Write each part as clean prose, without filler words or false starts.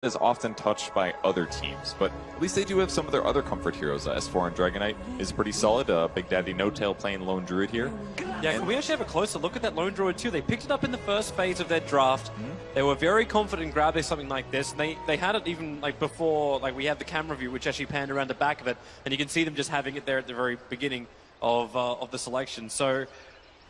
is often touched by other teams, but at least they do have some of their other comfort heroes. S4 and Dragonite is pretty solid. Big Daddy No Tail playing Lone Druid here. Yeah, can we actually have a closer look at that Lone Druid too? They picked it up in the first phase of their draft. They were very confident in grabbing something like this, and they had it even like before, like we have the camera view, which actually panned around the back of it, and you can see them just having it there at the very beginning of the selection. So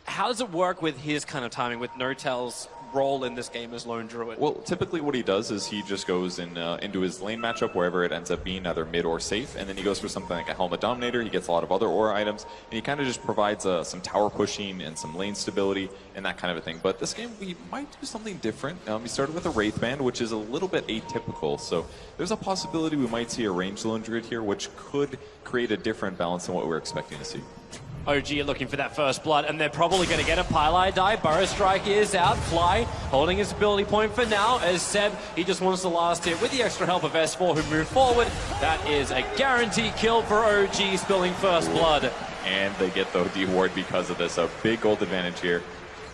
how does it work with his kind of timing, with No Tail's role in this game as Lone Druid? Well, typically what he does is he just goes into his lane matchup wherever it ends up being, either mid or safe, and then he goes for something like a Helmet Dominator. He gets a lot of other aura items, and he kind of just provides some tower pushing and some lane stability and that kind of a thing. But this game, we might do something different. We started with a Wraith Band, which is a little bit atypical, so there's a possibility we might see a ranged Lone Druid here, which could create a different balance than what we're expecting to see. OG are looking for that first blood, and they're probably going to get a Pylai die. Burrow Strike is out. Fly holding his ability point for now, as Seb, he just wants the last hit with the extra help of S4, who move forward. That is a guaranteed kill for OG, spilling first blood. And they get the OD ward because of this. A big gold advantage here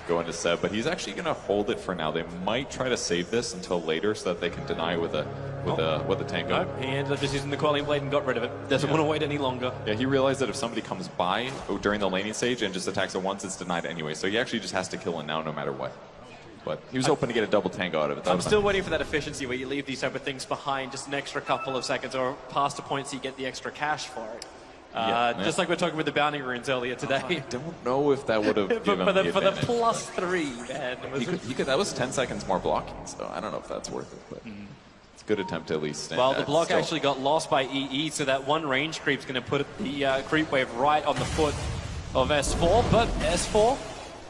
going to Seb, but he's actually going to hold it for now. They might try to save this until later so that they can deny with a tango. No, he ended up just using the Quelling Blade and got rid of it. Doesn't want to wait any longer. Yeah, he realized that if somebody comes by during the laning stage and just attacks it once, it's denied anyway. So he actually just has to kill it now no matter what. But he was hoping to get a double tango out of it. I'm still waiting for that efficiency where you leave these type of things behind just an extra couple of seconds or past a point so you get the extra cash for it. Just like we were talking with the bounty runes earlier today. I don't know if that would have given him the for the advantage. +3, man. That was 10 seconds more blocking, so I don't know if that's worth it. But it's a good attempt to at least. Well, the block actually got lost by EE, so that one range creep's going to put the creep wave right on the foot of S4. But S4,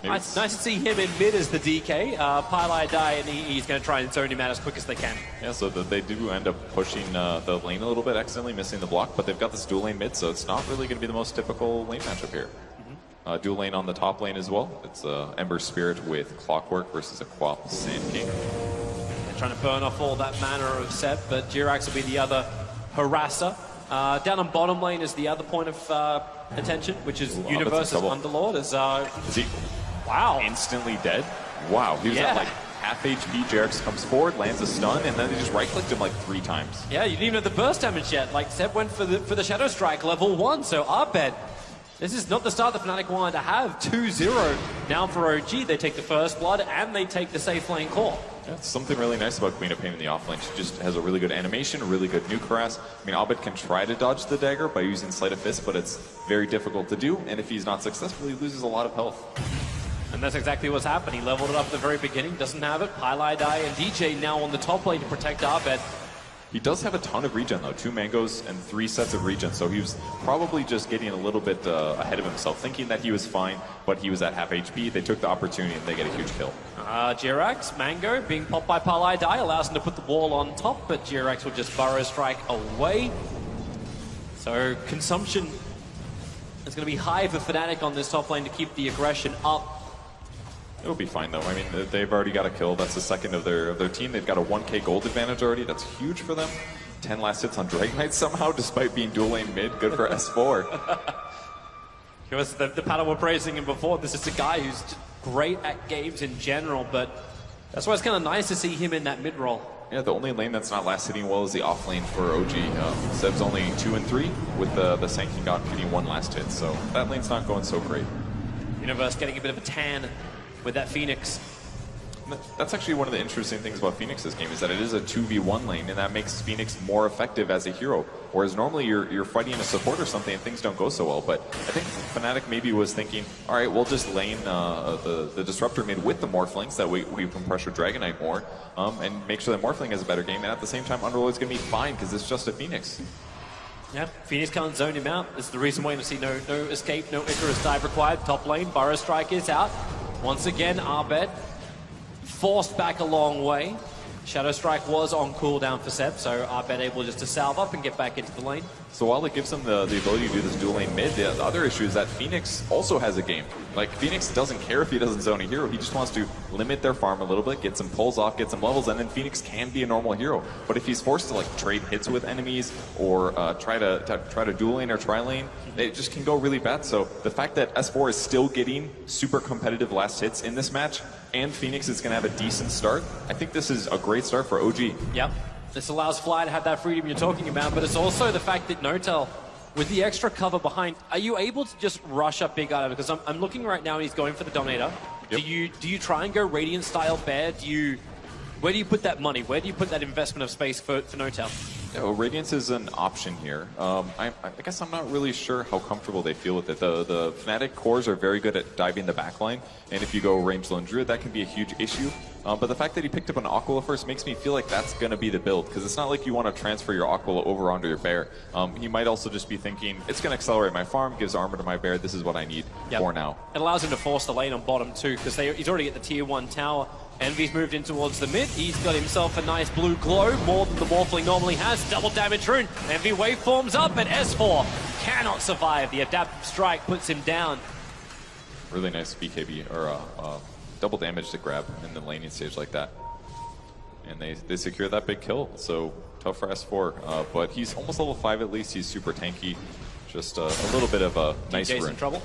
nice to see him in mid as the DK. Pylai die, and EE's going to try and zone him out as quick as they can. Yeah, so they do end up pushing the lane a little bit, accidentally missing the block, but they've got this dual lane mid, so it's not really going to be the most typical lane matchup here. Dual lane on the top lane as well. It's Ember Spirit with Clockwork versus a Quap Sand King. They're trying to burn off all that mana of Seb, but Jirax will be the other harasser. Down on bottom lane is the other point of attention, which is Universe's Underlord. Is he? Wow. Instantly dead? Wow. He was at like half HP. Jirax comes forward, lands a stun, and then they just right-clicked him like 3 times. Yeah, you didn't even have the burst damage yet. Like, Seb went for the Shadow Strike level 1, so Arbed, this is not the start that Fnatic wanted to have. 2-0 now for OG. They take the first blood, and they take the safe lane core. Yeah, it's something really nice about Queen of Pain in the offlane. She just has a really good animation, a really good nuke harass. I mean, Abed can try to dodge the dagger by using Sleight of Fist, but it's very difficult to do, and if he's not successful, he loses a lot of health. And that's exactly what's happened. He leveled it up at the very beginning, doesn't have it. Pylai die, and DJ now on the top lane to protect Abed. He does have a ton of regen though, 2 mangoes and 3 sets of regen, so he was probably just getting a little bit ahead of himself, thinking that he was fine, but he was at half HP. They took the opportunity and they get a huge kill. Jirax, Mango, being popped by Pylai die, allows him to put the wall on top, but Jirax will just Burrow Strike away. So consumption is going to be high for Fnatic on this top lane to keep the aggression up. It'll be fine though. I mean, they've already got a kill. That's the second of their team. They've got a 1k gold advantage already. That's huge for them. 10 last hits on Dragonite somehow, despite being dual lane mid. Good for S4. It was the panel were praising him before. This is a guy who's great at games in general, but that's why it's kind of nice to see him in that mid role. Yeah, the only lane that's not last hitting well is the off lane for OG. Seb's only 2 and 3 with the Sancking God getting 1 last hit, so that lane's not going so great. Universe getting a bit of a tan with that Phoenix. That's actually one of the interesting things about Phoenix's game, is that it is a 2v1 lane, and that makes Phoenix more effective as a hero. Whereas normally you're fighting a support or something and things don't go so well. But I think Fnatic maybe was thinking, all right, we'll just lane the Disruptor mid with the Morphlings, that we can pressure Dragonite more, and make sure that Morphling has a better game. And at the same time, Underlord's going to be fine because it's just a Phoenix. Yeah, Phoenix can't zone him out. This is the reason why you see no escape, no Icarus dive required. Top lane, Burrow Strike is out. Once again, Arbed forced back a long way. Shadow Strike was on cooldown for Seb, so Arbed able just to salve up and get back into the lane. So while it gives them the ability to do this dual lane mid, the other issue is that Phoenix also has a game. Like, Phoenix doesn't care if he doesn't zone a hero, he just wants to limit their farm a little bit, get some pulls off, get some levels, and then Phoenix can be a normal hero. But if he's forced to like trade hits with enemies, or try to dual lane or tri lane, it just can go really bad. So the fact that S4 is still getting super competitive last hits in this match, and Phoenix is going to have a decent start, I think this is a great start for OG. Yep. This allows Fly to have that freedom you're talking about, but it's also the fact that Notel, with the extra cover behind, are you able to just rush up Big Item? Because I'm looking right now and he's going for the Dominator. Yep. Do you try and go Radiant style bear? Where do you put that money? Where do you put that investment of space for Notel? Yeah, well, Radiance is an option here. I guess I'm not really sure how comfortable they feel with it. The Fnatic cores are very good at diving the backline, and if you go range lone druid, that can be a huge issue. But the fact that he picked up an Aquila first makes me feel like that's going to be the build, because it's not like you want to transfer your Aquila over onto your bear. He might also just be thinking, it's going to accelerate my farm, gives armor to my bear, this is what I need for now. It allows him to force the lane on bottom too, because he's already at the tier 1 tower. Envy's moved in towards the mid. He's got himself a nice blue glow, more than the Morphling normally has. Double damage rune. Envy waveforms up, and S4 cannot survive. The adaptive strike puts him down. Really nice BKB, or double damage to grab in the laning stage like that. And they secure that big kill, so tough for S4. But he's almost level 5 at least. He's super tanky. Just a little bit of a nice DJ's rune. in trouble.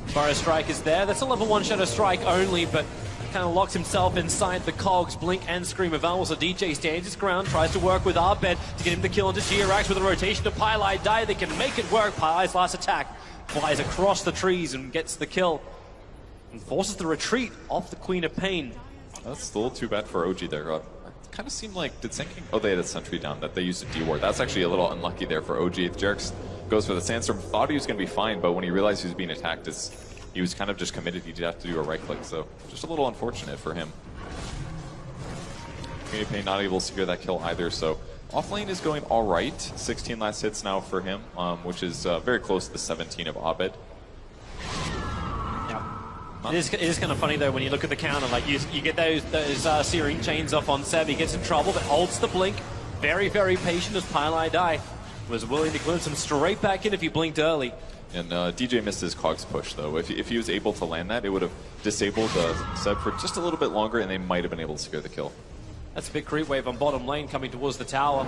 Fire Strike is there. That's a level 1 Shadow Strike only, but kind of locks himself inside the cogs. Blink and Scream available, so DJ stands his ground, tries to work with Arbed to get him to kill into Jirax with a rotation of Pylai Die. They can make it work. Pylai's last attack flies across the trees and gets the kill, and forces the retreat off the Queen of Pain. That's a little too bad for OG there. It kind of seemed like, did Senking... Oh, they had a sentry down that they used a D-ward. That's actually a little unlucky there for OG. Jerax goes for the Sandstorm, thought he was going to be fine, but when he realized he was being attacked, he was kind of just committed. He did have to do a right click, so just a little unfortunate for him. Queen of Pain not able to secure that kill either, so off lane is going all right. 16 last hits now for him, which is very close to the 17 of Abed. It is kind of funny though when you look at the counter, like you get those Searing Chains off on Seb, he gets in trouble but holds the blink. Very, very patient as Pylai Die was willing to glimpse him straight back in if he blinked early. And DJ missed his cogs push though. If he was able to land that, it would have disabled Seb for just a little bit longer and they might have been able to secure the kill. That's a big creep wave on bottom lane coming towards the tower.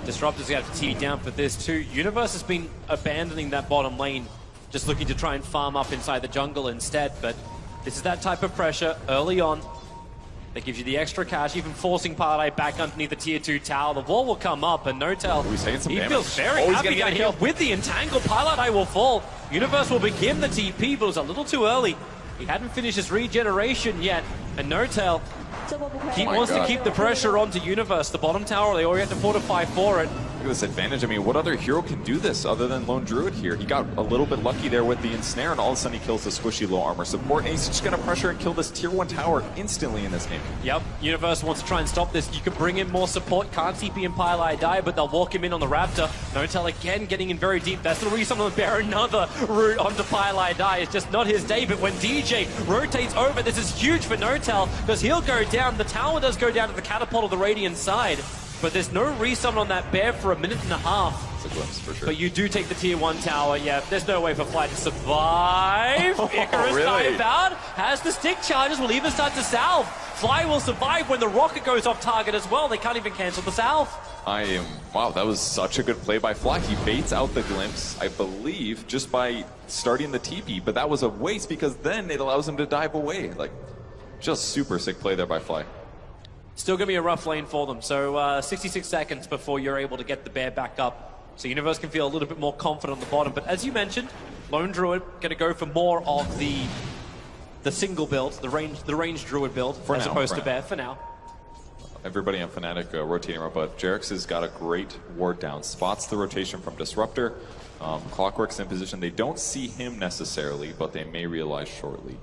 Disruptor's going to have to tee down for this too. Universe has been abandoning that bottom lane, just looking to try and farm up inside the jungle instead, but this is that type of pressure early on that gives you the extra cash, even forcing Pylai back underneath the tier 2 tower. The wall will come up, and Notel, he feels very happy down here. With the entangle, Pylai will fall. Universe will begin the TP, but it was a little too early. He hadn't finished his regeneration yet, and Notel wants to keep the pressure onto Universe. The bottom tower, they already have to fortify for it. Look at this advantage. I mean, what other hero can do this other than Lone Druid here? He got a little bit lucky there with the ensnare, and all of a sudden he kills the squishy low armor support, and he's just going to pressure and kill this tier 1 tower instantly in this game. Yep, Universe wants to try and stop this. You can bring in more support. Can't TP and Pylai Die, but they'll walk him in on the Raptor. Notel again getting in very deep. That's the reason on the bear. Another route onto Pylai Die. It's just not his day, but when DJ rotates over, this is huge for Notel, because he'll go down. The tower does go down to the catapult of the Radiant side, but there's no resummon on that bear for a minute and a half. It's a glimpse for sure. But you do take the tier 1 tower. Yeah, there's no way for Fly to survive. Icarus dive out, has the stick charges, will even start to salve. Fly will survive when the rocket goes off target as well. They can't even cancel the salve. Wow, that was such a good play by Fly. He baits out the glimpse, I believe, just by starting the TP, but that was a waste because then it allows him to dive away. Like, just super sick play there by Fly. Still going to be a rough lane for them. So 66 seconds before you're able to get the bear back up. So Universe can feel a little bit more confident on the bottom. But as you mentioned, Lone Druid going to go for more of the single build, the range Druid build, as opposed to bear for now. Everybody on Fnatic rotating around, but Jerax has got a great ward down. Spots the rotation from Disruptor. Clockwork's in position. They don't see him necessarily, but they may realize shortly.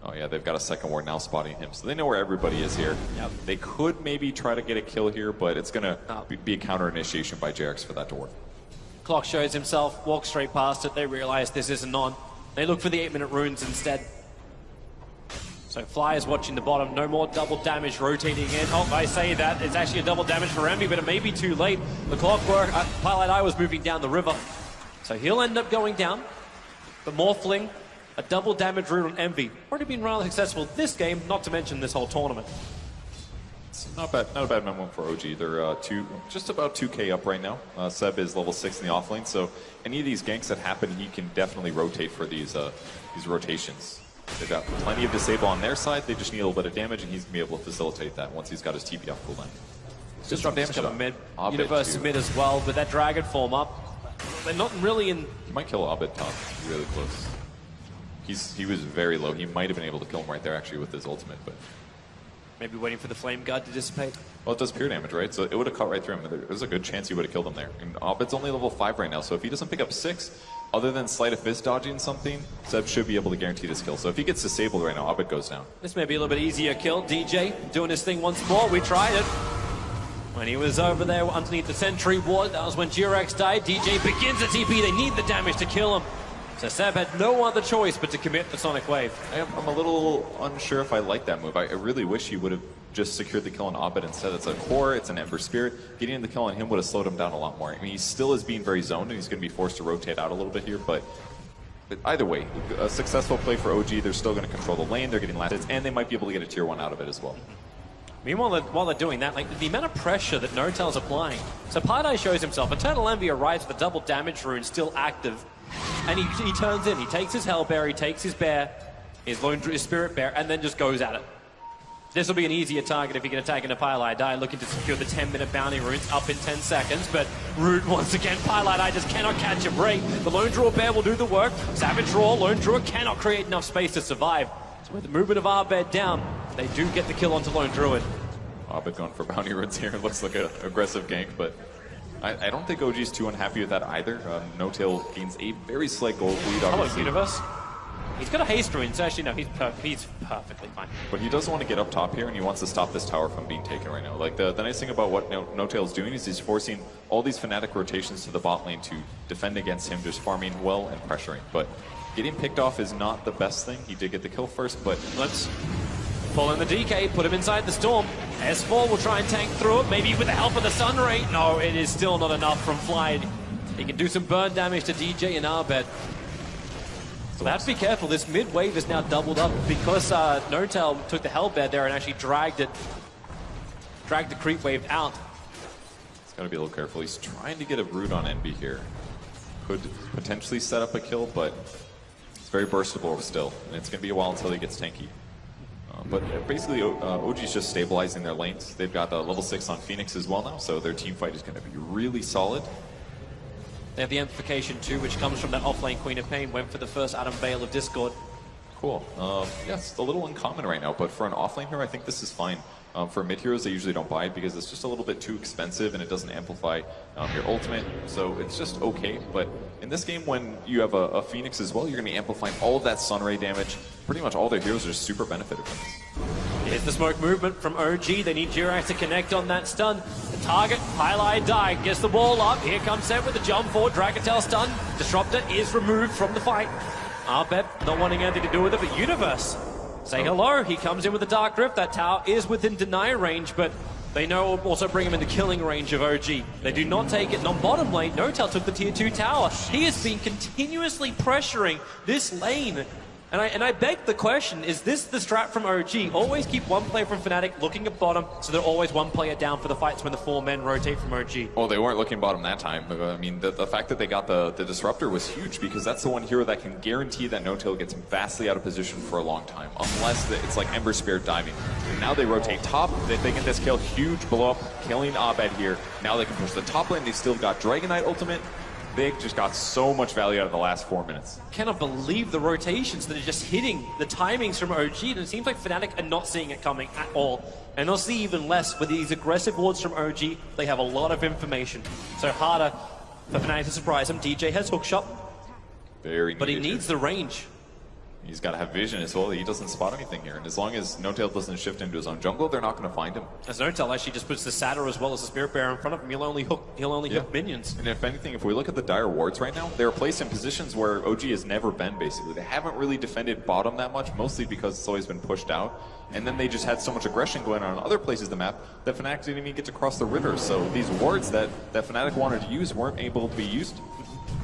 Oh yeah, they've got a second ward now spotting him, so they know where everybody is here. Yep. They could maybe try to get a kill here, but it's going to be a counter initiation by Jerax for that to work. Clock shows himself, walks straight past it. They realize this isn't on. They look for the 8-minute runes instead. So Fly is watching the bottom. No more double damage rotating in. Oh, I say that. It's actually a double damage for Envy, but it may be too late. The Clockwork, Pylai Die was moving down the river. So he'll end up going down. The Morphling, a double damage rune on Envy. Already been rather successful this game, not to mention this whole tournament. It's not a bad moment for OG. They're just about 2k up right now. Seb is level 6 in the offlane, so any of these ganks that happen, he can definitely rotate for these rotations. They've got plenty of disable on their side. They just need a little bit of damage, and he's going to be able to facilitate that once he's got his TP off cooldown. Just drop damage Cover mid. Abed Universe too. mid as well, with that dragon form up. They're not really in... He might kill Abed top, really close. He was very low. He might have been able to kill him right there, actually, with his ultimate, but... Maybe waiting for the flame guard to dissipate. Well, it does pure damage, right? So it would have cut right through him. There's a good chance he would have killed him there. And Abed's only level 5 right now, so if he doesn't pick up 6, other than Sleight of Fist dodging something, Seb should be able to guarantee this kill. So if he gets disabled right now, Abed goes down. This may be a little bit easier kill. DJ doing his thing once more. We tried it. When he was over there underneath the sentry ward, that was when Durex died. DJ begins the TP. They need the damage to kill him. So Seb had no other choice but to commit the Sonic Wave. I'm a little unsure if I like that move. I really wish he would have just secured the kill on Abed instead. It's a core, it's an Ember Spirit. Getting the kill on him would have slowed him down a lot more. I mean, he still is being very zoned, and he's going to be forced to rotate out a little bit here, but either way, a successful play for OG. They're still going to control the lane, they're getting last hits, and they might be able to get a tier 1 out of it as well. Meanwhile, while they're doing that, like the amount of pressure that Notel's applying. So Pardai shows himself. Eternal Envy arrives with the double damage rune still active. And he turns in. He takes his Hellbear, he takes his bear, his Spirit Bear, and then just goes at it. This will be an easier target if he can attack into Pylai looking to secure the 10-minute bounty runes up in 10 seconds. But Root, once again, Pylai just cannot catch a break. The Lone Drawer Bear will do the work. Savage Roar, Lone Drawer cannot create enough space to survive. So with the movement of Abed down, they do get the kill onto Lone Druid. Abed going for bounty runes here. It looks like an aggressive gank, but I don't think OG's too unhappy with that either. No-Tail gains a very slight gold lead, How about obviously. Universe? He's got a haste rune, so actually no, he's perfectly fine. But he doesn't want to get up top here, and he wants to stop this tower from being taken right now. Like, the nice thing about what No-Tail's doing is he's forcing all these Fnatic rotations to the bot lane to defend against him, just farming well and pressuring. But getting picked off is not the best thing. He did get the kill first, but... Let's pull in the DK, put him inside the storm. S4 will try and tank through it, maybe with the help of the Sun Ray. No, it is still not enough from Flight. He can do some burn damage to DJ and Abed. So have to be careful. This mid wave is now doubled up because Notel took the Hellbed there and actually dragged the creep wave out. He's got to be a little careful. He's trying to get a root on NB here. Could potentially set up a kill, but it's very burstable still, and it's going to be a while until he gets tanky. But basically, OG's just stabilizing their lanes. They've got level 6 on Phoenix as well now, so their team fight is going to be really solid. They have the amplification too, which comes from that offlane Queen of Pain. Went for the first Adam Bale of Discord. Cool. Yeah, it's a little uncommon right now, but for an offlane hero, I think this is fine. For mid heroes, they usually don't buy it because it's just a little bit too expensive and it doesn't amplify your ultimate, so it's just okay. But in this game, when you have a Phoenix as well, you're going to be amplifying all of that Sunray damage. Pretty much all their heroes are super benefited from this. Here's the smoke movement from OG. They need Jirax to connect on that stun. The target, Highlight die, gets the wall up. Here comes Seb with the jump forward. Dragontail stun. Disruptor is removed from the fight. Abed not wanting anything to do with it, but Universe. Say hello. He comes in with the Dark Drift. That tower is within deny range, but they know also bring him into killing range of OG. They do not take it. And on bottom lane, Notel took the tier 2 tower. He has been continuously pressuring this lane. And I beg the question, is this the strat from OG? Always keep one player from Fnatic looking at bottom, so they're always one player down for the fights when the 4 men rotate from OG. Well, they weren't looking bottom that time. I mean, the fact that they got the Disruptor was huge because that's the one hero that can guarantee that No-Tail gets vastly out of position for a long time, unless it's like Ember Spirit diving. And now they rotate top. If they get this kill, huge blow up, killing Abed here. Now they can push the top lane. They still got Dragon Knight ultimate. They just got so much value out of the last 4 minutes. Cannot believe the rotations that are just hitting the timings from OG, and it seems like Fnatic are not seeing it coming at all. And they'll see even less with these aggressive wards from OG. They have a lot of information. So harder for Fnatic to surprise him. DJ has hookshot, but he needs the range. He's got to have vision as well. He doesn't spot anything here. And as long as No-Tail doesn't shift into his own jungle, they're not going to find him. As No-Tail actually just puts the Satyr as well as the Spirit Bearer in front of him, he'll only hook minions. And if anything, if we look at the dire wards right now, they're placed in positions where OG has never been, basically. They haven't really defended bottom that much, mostly because it's always been pushed out. And then they just had so much aggression going on in other places of the map that Fnatic didn't even get to cross the river. So these wards that Fnatic wanted to use weren't able to be used.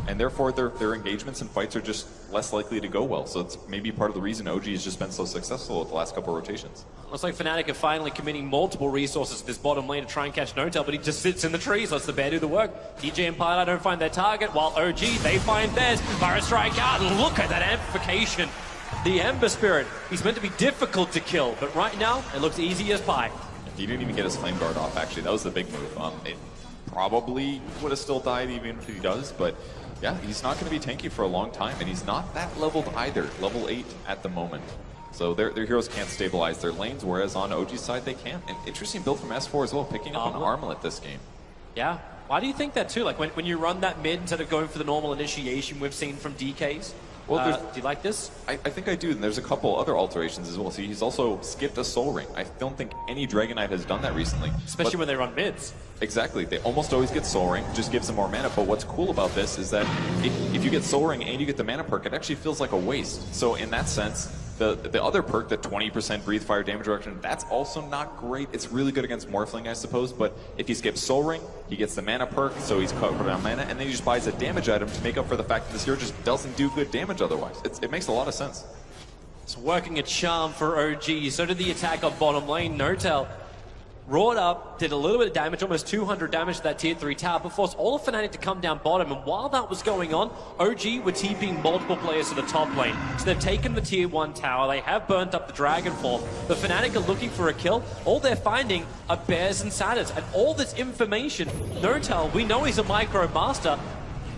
And therefore, their engagements and fights are just less likely to go well. So it's maybe part of the reason OG has just been so successful with the last couple of rotations. Looks like Fnatic are finally committing multiple resources to this bottom lane to try and catch No-Tail, but he just sits in the trees, lets the bear do the work. DJ and Pylai don't find their target, while OG, they find theirs. Fire strike out, and look at that amplification. The Ember Spirit, he's meant to be difficult to kill, but right now, it looks easy as pie. He didn't even get his flame guard off, actually. That was the big move. It probably would have still died even if he does, but yeah, he's not going to be tanky for a long time, and he's not that leveled either. Level 8 at the moment. So their heroes can't stabilize their lanes, whereas on OG's side they can. An interesting build from S4 as well, picking up an armlet this game. Yeah. Why do you think that too? Like when you run that mid instead of going for the normal initiation we've seen from DKs? Well, do you like this? I think I do, and there's a couple other alterations as well. See, he's also skipped a soul ring. I don't think any Dragon Knight has done that recently. Especially when they run mids. Exactly. They almost always get soul ring, just gives them more mana. But what's cool about this is that if you get soul ring and you get the mana perk, it actually feels like a waste. So in that sense, the other perk, the 20% breathe fire damage reduction, that's also not great. It's really good against Morphling, I suppose, but if he skips Soul Ring, he gets the mana perk, so he's covered on mana, and then he just buys a damage item to make up for the fact that this hero just doesn't do good damage otherwise. It makes a lot of sense. It's working a charm for OG. So did the attack on bottom lane. Notel roared up, did a little bit of damage, almost 200 damage to that tier 3 tower, but forced all of Fnatic to come down bottom. And while that was going on, OG were TPing multiple players to the top lane. So they've taken the tier 1 tower, they have burnt up the Dragon Form. The Fnatic are looking for a kill. All they're finding are bears and satyrs. And all this information, Notel, we know he's a micro master.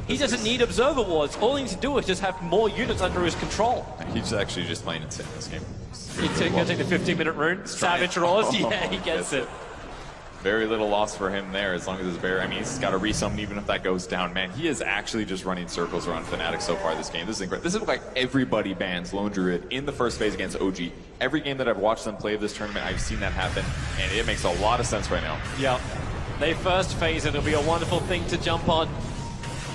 He doesn't need Observer Wards. All he needs to do is just have more units under his control. He's actually just playing insane this game. He's going to take the 15-minute rune. Savage Roars, yeah, he gets it. Very little loss for him there, as long as his bear, I mean, he's got to resummon even if that goes down. Man, he is actually just running circles around Fnatic so far this game. This is incredible. This is why everybody bans Lone Druid in the first phase against OG. Every game that I've watched them play of this tournament, I've seen that happen, and it makes a lot of sense right now. Yep. They first phase, and it'll be a wonderful thing to jump on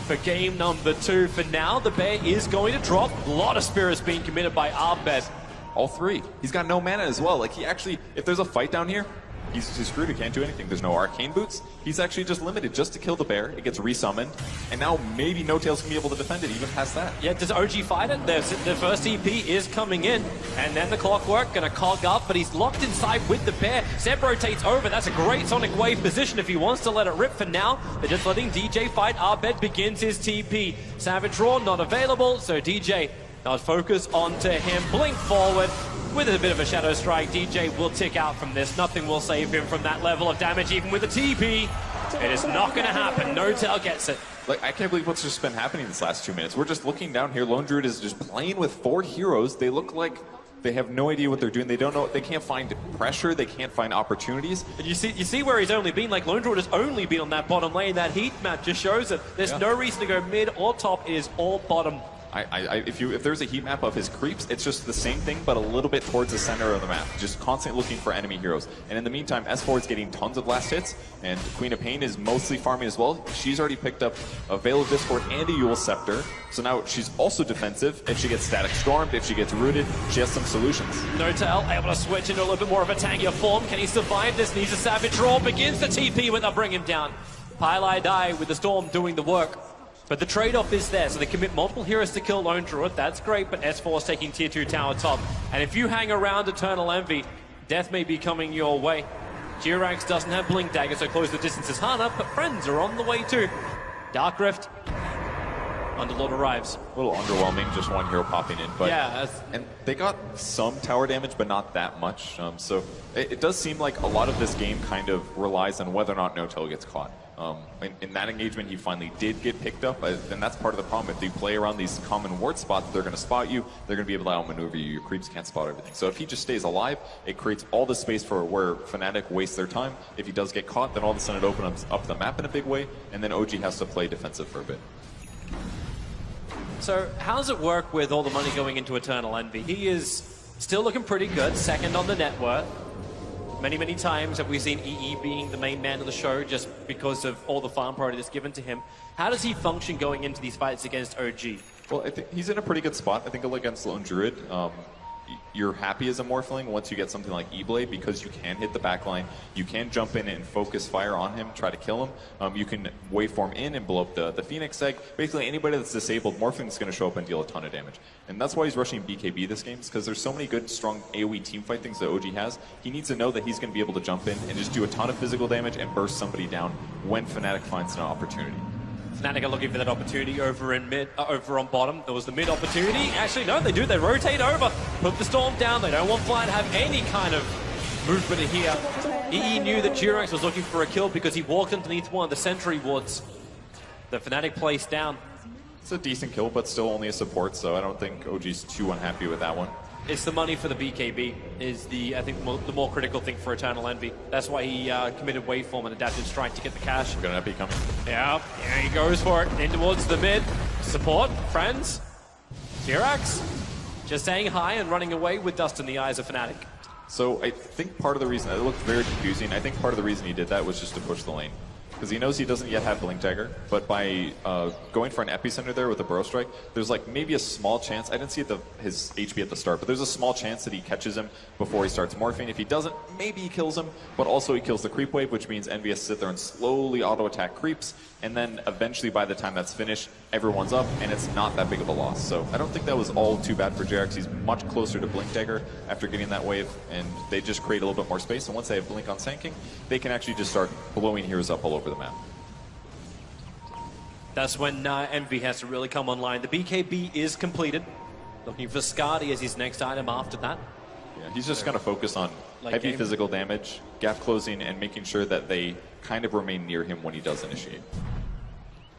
for game number 2. For now, the bear is going to drop. A lot of spirits being committed by Arbed. All 3. He's got no mana as well. Like, he actually, if there's a fight down here, he's screwed. He can't do anything. There's no arcane boots. He's actually just limited just to kill the bear. It gets resummoned, and now maybe No Tails can be able to defend it even past that. Yeah, does OG fight it? The first EP is coming in, and then the clockwork gonna cog up, but he's locked inside with the bear. Zeb rotates over. That's a great Sonic Wave position if he wants to let it rip. For now, they're just letting DJ fight. Arbed begins his TP. Savage Roar not available, so DJ not focus onto him. Blink forward. With a bit of a Shadow Strike, DJ will tick out from this. Nothing will save him from that level of damage, even with a TP. It is not going to happen. Notel gets it. Like, I can't believe what's just been happening this last 2 minutes. We're just looking down here. Lone Druid is just playing with 4 heroes. They look like they have no idea what they're doing. They don't know. They can't find pressure. They can't find opportunities. And you see where he's only been. Like, Lone Druid has only been on that bottom lane. That heat map just shows it. There's no reason to go mid or top. It is all bottom. If there's a heat map of his creeps, it's just the same thing, but a little bit towards the center of the map. Just constantly looking for enemy heroes. And in the meantime, S4 is getting tons of last hits, and Queen of Pain is mostly farming as well. She's already picked up a Veil of Discord and a Yule Scepter, so now she's also defensive. If she gets Static Stormed, if she gets rooted, she has some solutions. Notel able to switch into a little bit more of a tankier form. Can he survive this? Needs a Savage Roar, begins to TP, but they'll bring him down. Pylai die with the Storm doing the work. But the trade-off is there, so they commit multiple heroes to kill Lone Druid. That's great, but S4 is taking tier 2 tower top. And if you hang around Eternal Envy, death may be coming your way. Jirax doesn't have Blink Dagger, so close the distance is hard enough, but friends are on the way too. Dark Rift, Underlord arrives. A little underwhelming, just one hero popping in. But yeah, and they got some tower damage, but not that much. So it does seem like a lot of this game kind of relies on whether or not Notel gets caught. In that engagement, he finally did get picked up, and that's part of the problem. If you play around these common ward spots, they're going to spot you, they're going to be able to outmaneuver you, your creeps can't spot everything. So if he just stays alive, it creates all the space for where Fnatic wastes their time. If he does get caught, then all of a sudden it opens up the map in a big way, and then OG has to play defensive for a bit. So how does it work with all the money going into Eternal Envy? He is still looking pretty good, second on the net worth. Many times have we seen EE being the main man of the show just because of all the farm priority that's given to him. How does he function going into these fights against OG? Well, I think he's in a pretty good spot. I think against Lone Druid, you're happy as a Morphling once you get something like E-Blade because you can hit the backline, you can jump in and focus fire on him, try to kill him. You can waveform in and blow up the Phoenix Egg. Basically, anybody that's disabled, Morphling is going to show up and deal a ton of damage. And that's why he's rushing BKB this game, because there's so many good, strong AoE teamfight things that OG has. He needs to know that he's going to be able to jump in and just do a ton of physical damage and burst somebody down when Fnatic finds an opportunity. Fnatic are looking for that opportunity over in mid, over on bottom. There was the mid opportunity. Actually, no, they do. They rotate over, put the Storm down. They don't want Fly to have any kind of movement here. EE knew that Jirax was looking for a kill because he walked underneath one of the sentry wards. The Fnatic placed down. It's a decent kill, but still only a support, so I don't think OG's too unhappy with that one. It's the money for the BKB is I think the more critical thing for Eternal Envy. That's why he committed waveform and adapted strike to get the cash. We're gonna be coming. Yeah, he goes for it. In towards the mid. Support, friends. Jirax just saying hi and running away with dust in the eyes of Fnatic. So I think part of the reason, it looked very confusing, I think part of the reason he did that was just to push the lane. Because he knows he doesn't yet have Blink Dagger, but by going for an epicenter there with a Burrow Strike, there's like maybe a small chance, I didn't see his HP at the start, but there's a small chance that he catches him before he starts morphing. If he doesn't, maybe he kills him, but also he kills the creep wave, which means Envy has to sit there and slowly auto-attack creeps, and then eventually by the time that's finished, everyone's up, and it's not that big of a loss. So I don't think that was all too bad for Jirax. He's much closer to Blink Dagger after getting that wave, and they just create a little bit more space, and once they have Blink on Sanking, they can actually just start blowing heroes up all over the map. That's when Envy has to really come online. The BKB is completed. Looking for Skadi as his next item after that. Yeah, he's just going to focus on heavy physical damage, gap closing, and making sure that they kind of remain near him when he does initiate.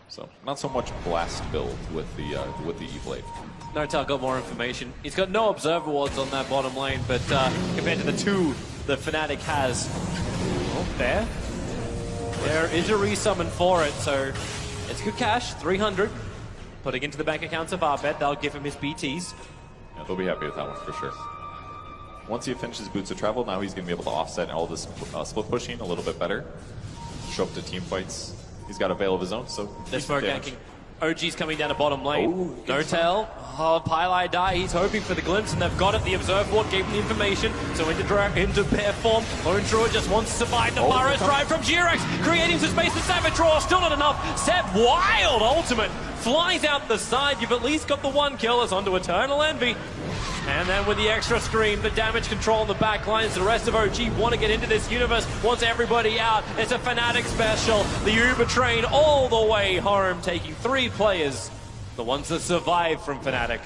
So not so much blast build with the E-Blade. Notel got more information. He's got no observer wards on that bottom lane, but compared to the two the Fnatic has, there is a resummon for it, so it's good cash, 300. Putting into the bank accounts of Arbet, they'll give him his BTs. Yeah, they'll be happy with that one for sure. Once he finishes Boots of Travel, now he's going to be able to offset all this split pushing a little bit better. Show up to team fights. He's got a Veil of his own, so... They're smoke ganking. OG's coming down to bottom lane. Notel. Pylai die. He's hoping for the glimpse, and they've got it. The Observe Ward gave him the information. So into pair form. Lone Druid just wants to survive the Burrow Strike from Jirax, creating some space for Savage Draw. Still not enough. Seb, wild ultimate. Flies out the side. You've at least got the one kill. It's onto Eternal Envy. And then with the extra scream, the damage control on the back lines, the rest of OG want to get into this universe, wants everybody out. It's a Fnatic special. The Uber train all the way home, taking 3 players, the ones that survived from Fnatic.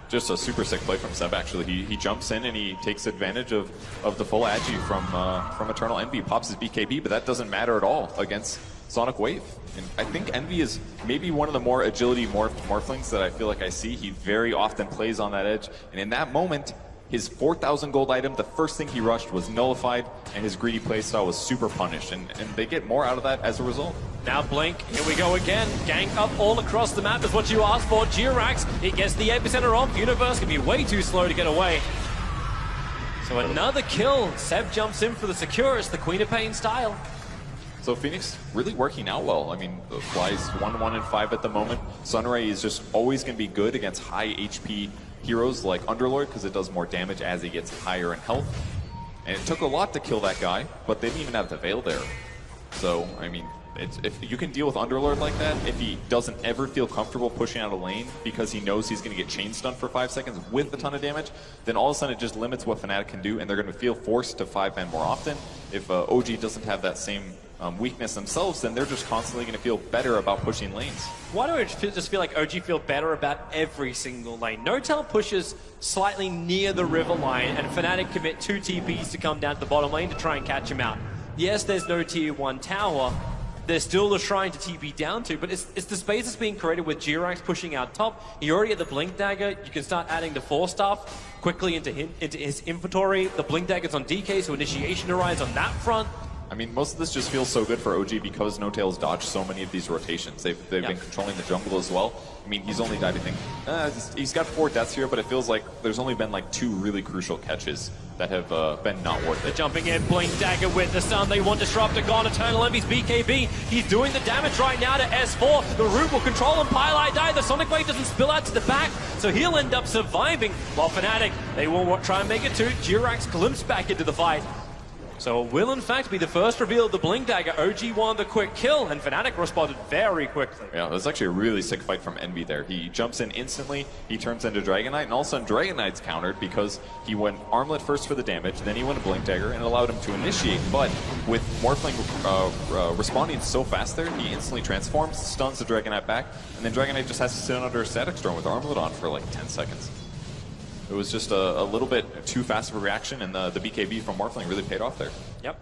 Just a super sick play from Seb, actually. He jumps in and he takes advantage of the full agi from Eternal Envy, pops his BKB, but that doesn't matter at all against Sonic Wave. And I think Envy is maybe one of the more agility morphlings that I feel like I see. He very often plays on that edge. And in that moment, his 4,000 gold item, the first thing he rushed was nullified, and his greedy playstyle was super punished. And they get more out of that as a result. Now Blink, here we go again. Gank up all across the map is what you asked for. Jirax, he gets the epicenter off. Universe can be way too slow to get away. So another kill. Seb jumps in for the Securus, the Queen of Pain style. So Phoenix really working out well. I mean, the Fly's 1-1-5 at the moment. Sunray is just always going to be good against high HP heroes like Underlord because it does more damage as he gets higher in health. And it took a lot to kill that guy, but they didn't even have the Veil there. So, I mean, if you can deal with Underlord like that, if he doesn't ever feel comfortable pushing out a lane because he knows he's going to get chain stunned for 5 seconds with a ton of damage, then all of a sudden it just limits what Fnatic can do, and they're going to feel forced to 5-man more often. If OG doesn't have that same weakness themselves, then they're just constantly going to feel better about pushing lanes. Why do I just feel like OG feel better about every single lane? Notel pushes slightly near the river line, and Fnatic commit 2 TPs to come down to the bottom lane to try and catch him out. Yes, there's no tier 1 tower. There's still the shrine to TP down to, but it's the space that's being created with Jirax pushing out top. He already had the Blink Dagger. You can start adding the 4 stuff quickly into his inventory. The Blink Dagger's on DK, so initiation arrives on that front. I mean, most of this just feels so good for OG because No-Tail's dodged so many of these rotations. They've been controlling the jungle as well. I mean, he's only died, I think, he's got 4 deaths here, but it feels like there's only been like 2 really crucial catches that have been not worth it. They're jumping in, Blink Dagger with the stun. They want Disruptor gone. Eternal Envy's BKB. He's doing the damage right now to S4. The root will control him. Pylai die. The Sonic Wave doesn't spill out to the back, so he'll end up surviving. While Fnatic, they will try and make it too. Jirax glimpse back into the fight. So it will, in fact, be the first reveal of the Blink Dagger. OG wanted the quick kill, and Fnatic responded very quickly. Yeah, it was actually a really sick fight from Envy there. He jumps in instantly, he turns into Dragon Knight, and all of a sudden Dragon Knight's countered because he went Armlet first for the damage, then he went a Blink Dagger, and it allowed him to initiate. But with Morphling responding so fast there, he instantly transforms, stuns the Dragon Knight back, and then Dragon Knight just has to sit under a Static Storm with Armlet on for like 10 seconds. It was just a little bit too fast of a reaction, and the BKB from Morphling really paid off there. Yep.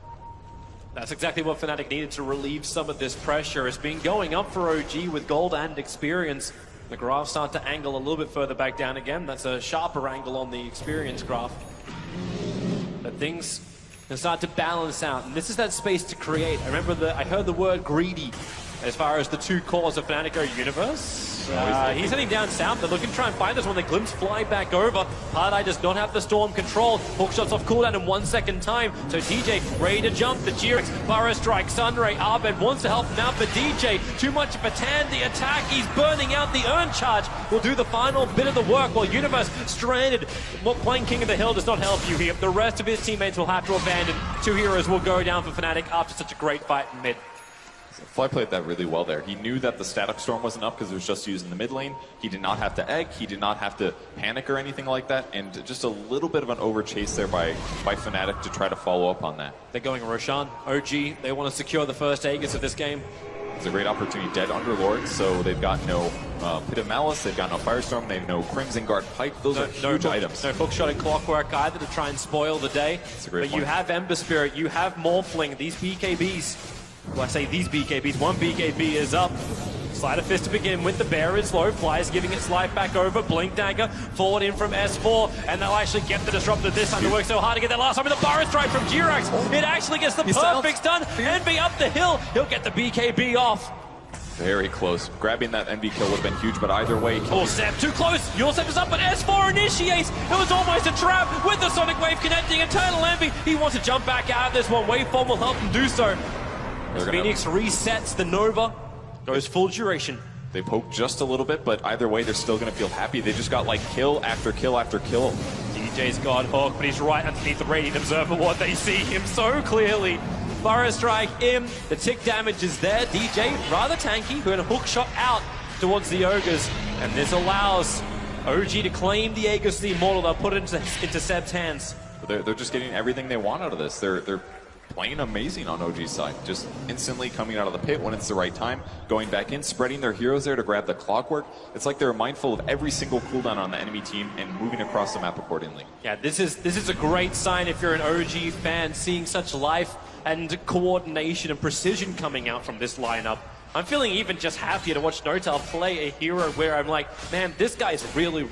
That's exactly what Fnatic needed to relieve some of this pressure. It's been going up for OG with gold and experience. The graphs start to angle a little bit further back down again. That's a sharper angle on the experience graph. But things can start to balance out, and this is that space to create. I heard the word greedy as far as the two cores of Fnatic go. Universe. He's heading down south. They're looking to try and find this one. They glimpse fly back over. Hard-Eye does not have the storm control. Hook shots off cooldown in 1 second time. So DJ ready to jump. The G-Rex, Burrow Strike, Sunray, Arbed wants to help him out, but DJ, too much of a tan. The attack, he's burning out. The Urn Charge will do the final bit of the work while Universe stranded. Playing King of the Hill does not help you here. The rest of his teammates will have to abandon. 2 heroes will go down for Fnatic after such a great fight in mid. Fly played that really well there. He knew that the static storm wasn't up because it was just used in the mid lane. He did not have to egg. He did not have to panic or anything like that. And just a little bit of an over chase there by Fnatic to try to follow up on that. They're going Roshan, OG. They want to secure the first Aegis of this game. It's a great opportunity. Dead Underlord, so they've got no Pit of Malice, they've got no Firestorm, they have no Crimson Guard Pipe. Those are huge items. No hookshot and Clockwork either to try and spoil the day. That's a great but point. You have Ember Spirit, you have Morphling, these BKBs. Well, I say these BKBs, one BKB is up. Sleight of Fist to begin with, the bear is low, Fly's giving its life back over, Blink Dagger, forward in from S4, and they'll actually get the Disruptor this time. They work so hard to get that last time with the Burrow Strike from G-Rex. It actually gets the perfect stun, Envy up the hill, he'll get the BKB off. Very close. Grabbing that Envy kill would have been huge, but either way... Oh, Sep, too close. Yulsep is up, but S4 initiates. It was almost a trap with the Sonic Wave connecting. Eternal Envy, he wants to jump back out of this one. Waveform will help him do so. As Phoenix resets the Nova, goes full duration. They poke just a little bit, but either way, they're still going to feel happy. They just got like kill after kill after kill. DJ's got Hook, but he's right underneath the Radiant Observer Ward. They see him so clearly. Burrow Strike in, the tick damage is there. DJ, rather tanky, who had a hook shot out towards the Ogres. And this allows OG to claim the Aegis, the Immortal. They'll put it into Seb's hands. They're just getting everything they want out of this. They're playing amazing on OG's side. Just instantly coming out of the pit when it's the right time, going back in, spreading their heroes there to grab the Clockwork. It's like they're mindful of every single cooldown on the enemy team and moving across the map accordingly. Yeah, this is a great sign if you're an OG fan, seeing such life and coordination and precision coming out from this lineup. I'm feeling even just happier to watch Notal play a hero where I'm like, man, this guy's really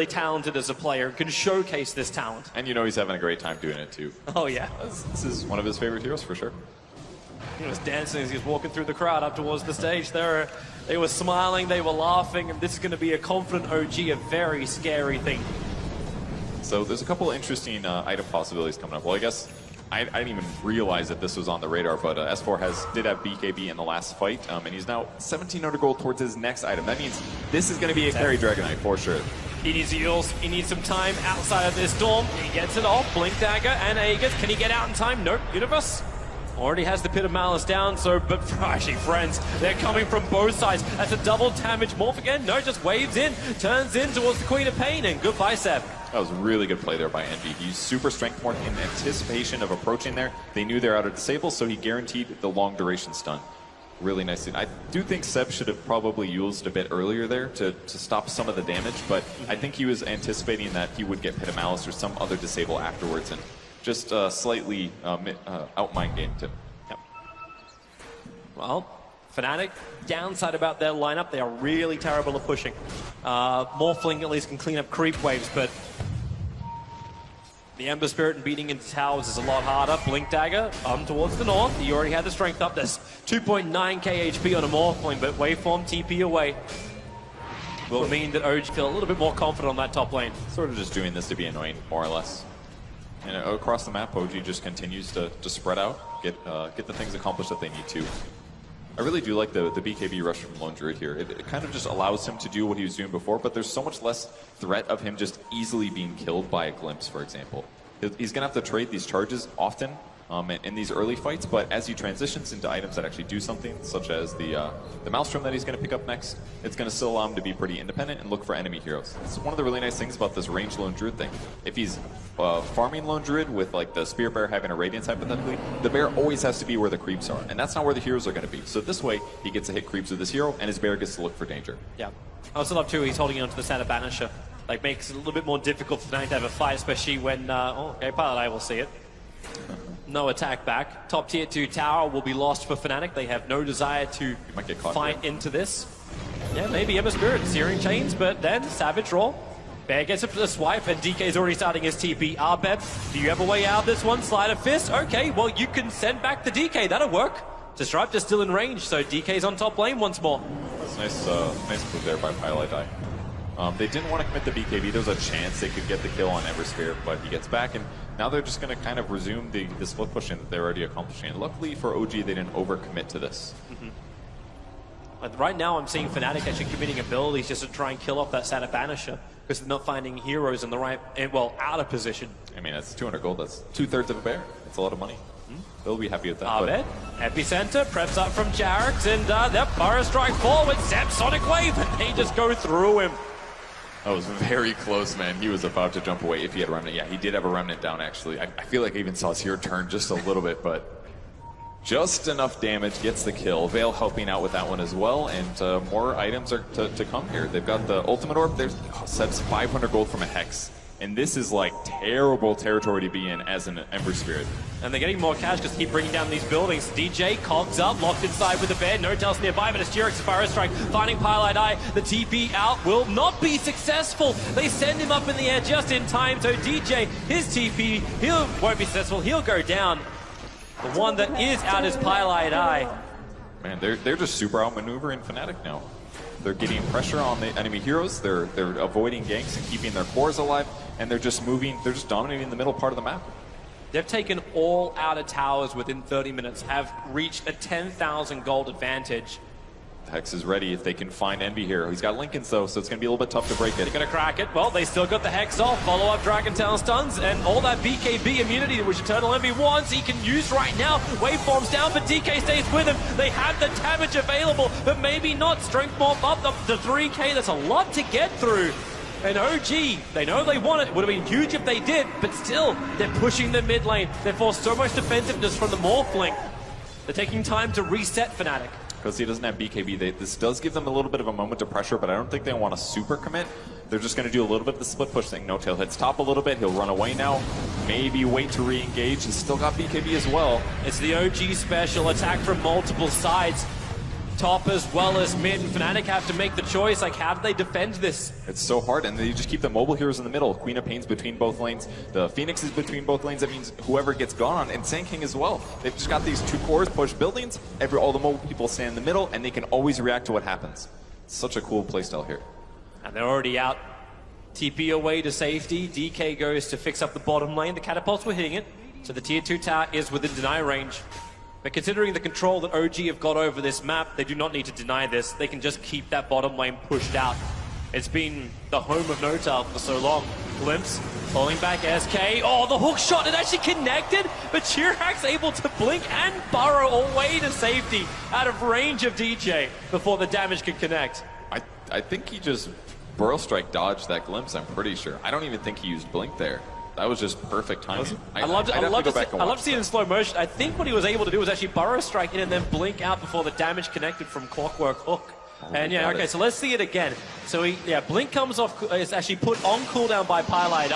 talented as a player, can showcase this talent. And you know he's having a great time doing it too. Oh yeah. This is one of his favorite heroes for sure. He was dancing as he was walking through the crowd up towards the stage. They were smiling, they were laughing, and this is going to be a confident OG, a very scary thing. So there's a couple of interesting item possibilities coming up. Well, I guess I didn't even realize that this was on the radar, but S4 did have BKB in the last fight, and he's now 1700 gold towards his next item. That means this is going to be a carry Dragonite for sure. He needs heals, he needs some time outside of this storm. He gets it off, Blink Dagger and Aegis. Can he get out in time? Nope. Universe already has the Pit of Malice down, but actually, friends, they're coming from both sides. That's a double damage morph again. No, just waves in, turns in towards the Queen of Pain, and goodbye, Seb. That was a really good play there by Envy. He used super strength morph in anticipation of approaching there. They knew they're out of disable, so he guaranteed the long duration stun. Really nice. I do think Seb should have probably used a bit earlier there to stop some of the damage, but I think he was anticipating that he would get Pit of Malice or some other disable afterwards and just slightly out-mind gamed him. Yep. Well, Fnatic, downside about their lineup, they are really terrible at pushing. Morphling at least can clean up creep waves, but the Ember Spirit and beating into towers is a lot harder. Blink Dagger towards the north. He already had the strength up. There's 2.9k HP on a Morphling, but Waveform TP away will mean that OG feel a little bit more confident on that top lane. Sort of just doing this to be annoying, more or less. And across the map, OG just continues to spread out, get the things accomplished that they need to. I really do like the BKB rush from Lone Druid here. It kind of just allows him to do what he was doing before, but there's so much less threat of him just easily being killed by a glimpse, for example. He's going to have to trade these charges often in these early fights, but as he transitions into items that actually do something, such as the Maelstrom that he's going to pick up next, it's going to still allow him to be pretty independent and look for enemy heroes. It's one of the really nice things about this ranged Lone Druid thing. If he's farming Lone Druid with like the Spear Bear having a Radiance hypothetically, the bear always has to be where the creeps are, and that's not where the heroes are going to be. So this way, he gets to hit creeps with his hero, and his bear gets to look for danger. Yeah. I also love too, he's holding on to the Santa Banisher. Like, makes it a little bit more difficult for Fnatic to have a fight, especially when, okay, Pilot I will see it. No attack back. Top tier 2 tower will be lost for Fnatic. They have no desire to might get caught fight here. into this. Yeah, maybe Ember Spirit, Searing Chains, but then Savage Roll. Bear gets a swipe, and DK's already starting his TP. Arbeb, do you have a way out of this one? Slide of Fist? Okay, well, you can send back the DK. That'll work. Disruptor's still in range, so DK's on top lane once more. That's nice, nice move there by Pylai. They didn't want to commit the BKB. There was a chance they could get the kill on Ember Spirit, but he gets back, and now they're just going to kind of resume the split pushing that they're already accomplishing. And luckily for OG, they didn't overcommit to this. But right now, I'm seeing Fnatic actually committing abilities just to try and kill off that Santa Banisher, because they're not finding heroes in the right, well, out of position. I mean, that's 200 gold. That's 2/3 of a bear. That's a lot of money. They'll be happy with that. Arbed, Epicenter, preps up from Jarix, and that Burrow Strike forward, Zep Sonic Wave, and they just go through him. That was very close, man. He was about to jump away if he had a remnant. Yeah, he did have a remnant down, actually. I feel like I even saw his hero turn just a little bit, but just enough damage, gets the kill. Vale helping out with that one as well, and more items are to come here. They've got the ultimate orb. There's sets 500 gold from a hex, and this is like terrible territory to be in as an Ember Spirit. And they're getting more cash because they keep bringing down these buildings. DJ cogs up, locked inside with the bed. No tells nearby, but it's Jirix, Burrow Strike, finding Pylai. The TP out will not be successful. They send him up in the air just in time. So DJ, his TP, won't be successful. He'll go down. The one that is out is Pylai. Man, they're just super outmaneuvering Fnatic now. They're getting pressure on the enemy heroes. They're avoiding ganks and keeping their cores alive, and they're just moving. They're just dominating the middle part of the map. They've taken all outer towers within 30 minutes, have reached a 10,000 gold advantage. Hex is ready if they can find Envy here. He's got Lincolns though, so it's going to be a little bit tough to break it. They're going to crack it. Well, they still got the Hex off. Follow up Dragon Tail stuns and all that BKB immunity which Eternal Envy wants. He can use right now. Waveform's down, but DK stays with him. They have the damage available, but maybe not. Strength morph up the 3K. That's a lot to get through. And OG, they know they want it. It would have been huge if they did, but still, they're pushing the mid lane. They force so much defensiveness from the Morph Link. They're taking time to reset Fnatic. Because he doesn't have BKB, this does give them a little bit of a moment of pressure, but I don't think they want to super commit. They're just going to do a little bit of the split push thing. No Tail hits top a little bit. He'll run away now. Maybe wait to re-engage. He's still got BKB as well. It's the OG special attack from multiple sides. Top as well as mid, and Fnatic have to make the choice, like how do they defend this? It's so hard, and they just keep the mobile heroes in the middle. Queen of Pain's between both lanes. The Phoenix is between both lanes. That means whoever gets gone on, and Sand King as well. They've just got these two cores, push buildings, all the mobile people stand in the middle, and they can always react to what happens. It's such a cool playstyle here. And they're already out. TP away to safety. DK goes to fix up the bottom lane. The catapults were hitting it, so the tier 2 tower is within deny range. But considering the control that OG have got over this map, they do not need to deny this. They can just keep that bottom lane pushed out. It's been the home of Notal for so long. Glimpse, falling back SK. Oh, the hook shot, it actually connected, but Chirac's able to blink and burrow away to safety out of range of DJ before the damage can connect. I think he just Burrow Strike dodged that glimpse, I'm pretty sure. I don't even think he used Blink there. That was just perfect timing. I'd love to see it in slow motion. I think what he was able to do was actually Burrow Strike in and then blink out before the damage connected from Clockwork Hook. And yeah, okay, so let's see it again. So Blink comes off, is actually put on cooldown by Pylai.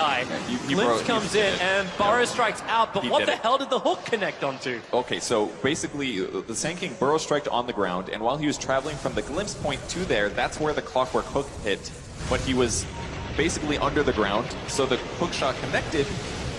Glimpse comes in and Burrow Strikes out, but what the hell did the hook connect onto? Okay, so basically the Sand King Burrow Striked on the ground, and while he was traveling from the Glimpse point to there, that's where the Clockwork Hook hit. But he was basically under the ground, so the hook shot connected,